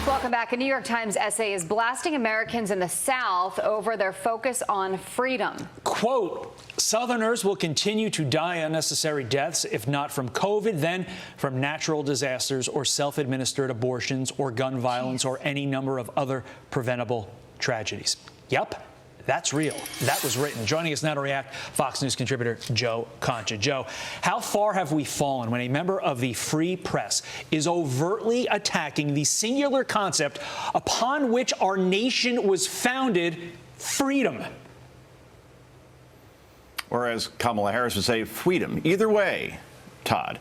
Welcome back. A New York Times essay is blasting Americans in the South over their focus on freedom. Quote, Southerners will continue to die unnecessary deaths, if not from COVID, then from natural disasters or self-administered abortions or gun violence or any number of other preventable tragedies. Yep. That's real. That was written. Joining us now to react, Fox News contributor Joe Concha. Joe, how far have we fallen when a member of the free press is overtly attacking the singular concept upon which our nation was founded, freedom? Or as Kamala Harris would say, freedom. Either way, Todd.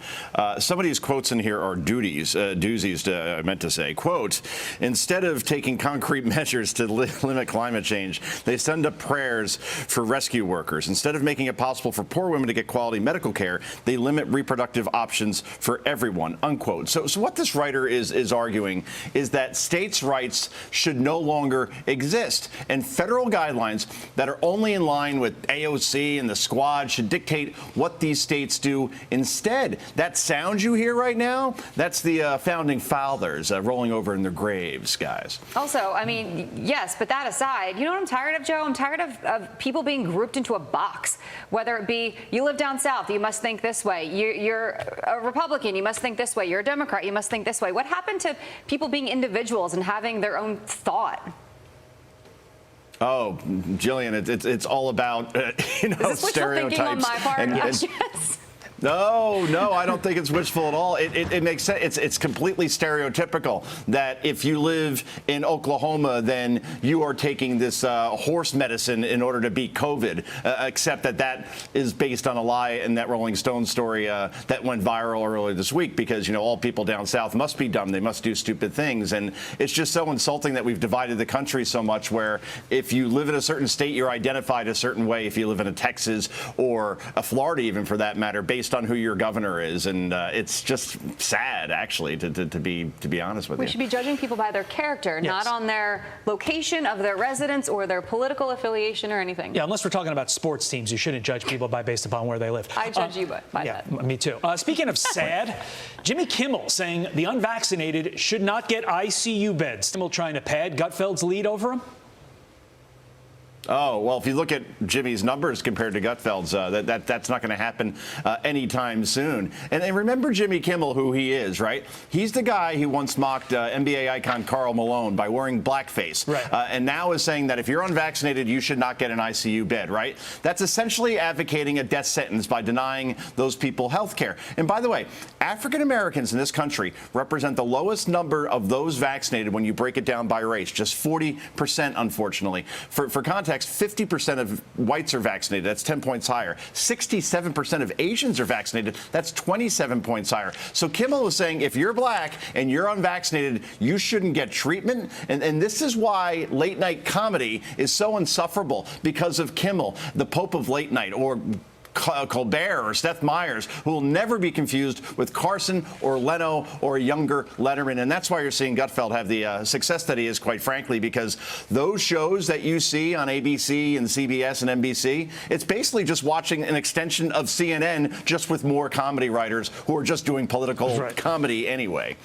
Some of these quotes in here are doozies, I meant to say. Quote, instead of taking concrete measures to limit climate change, they send up prayers for rescue workers. Instead of making it possible for poor women to get quality medical care, they limit reproductive options for everyone, unquote. So what this writer is arguing is that states' rights should no longer exist, and federal guidelines that are only in line with AOC and the Squad should dictate what these states do instead. That sound you hear right now, that's the founding fathers rolling over in their graves, guys. Also, I mean, yes, but that aside, you know what I'm tired of, Joe? I'm tired of people being grouped into a box, whether it be you live down south, you must think this way. You're a Republican, you must think this way. You're a Democrat, you must think this way. What happened to people being individuals and having their own thought? Oh, Jillian, it's all about, Is this wishful thinking on my part? Yes. No, I don't think it's wishful at all. It makes sense. It's completely stereotypical that if you live in Oklahoma, then you are taking this horse medicine in order to beat COVID, except that is based on a lie in that Rolling Stone story that went viral earlier this week because, all people down south must be dumb. They must do stupid things. And it's just so insulting that we've divided the country so much where if you live in a certain state, you're identified a certain way. If you live in a Texas or a Florida, even for that matter, based on who your governor is, and it's just sad, actually, to be honest with you. We should be judging people by their character, yes, not on their location of their residence or their political affiliation or anything. Yeah, unless we're talking about sports teams, you shouldn't judge people based upon where they live. I judge you by that. Me too. Speaking of sad, Jimmy Kimmel saying the unvaccinated should not get ICU beds. Kimmel trying to pad Gutfeld's lead over him. Oh, well, if you look at Jimmy's numbers compared to Gutfeld's, that's not going to happen anytime soon. And remember Jimmy Kimmel, who he is, right? He's the guy who once mocked NBA icon Karl Malone by wearing blackface. Right. And now is saying that if you're unvaccinated, you should not get an ICU bed, right? That's essentially advocating a death sentence by denying those people health care. And by the way, African Americans in this country represent the lowest number of those vaccinated when you break it down by race, just 40%, unfortunately. For context, 50% of whites are vaccinated. That's 10 points higher. 67% of Asians are vaccinated. That's 27 points higher. So Kimmel was saying if you're black and you're unvaccinated, you shouldn't get treatment. And this is why late night comedy is so insufferable, because of Kimmel, the Pope of late night, or Colbert or Seth Meyers, who will never be confused with Carson or Leno or a younger Letterman. And that's why you're seeing Gutfeld have the success that he is, quite frankly, because those shows that you see on ABC and CBS and NBC, it's basically just watching an extension of CNN, just with more comedy writers who are just doing political comedy anyway.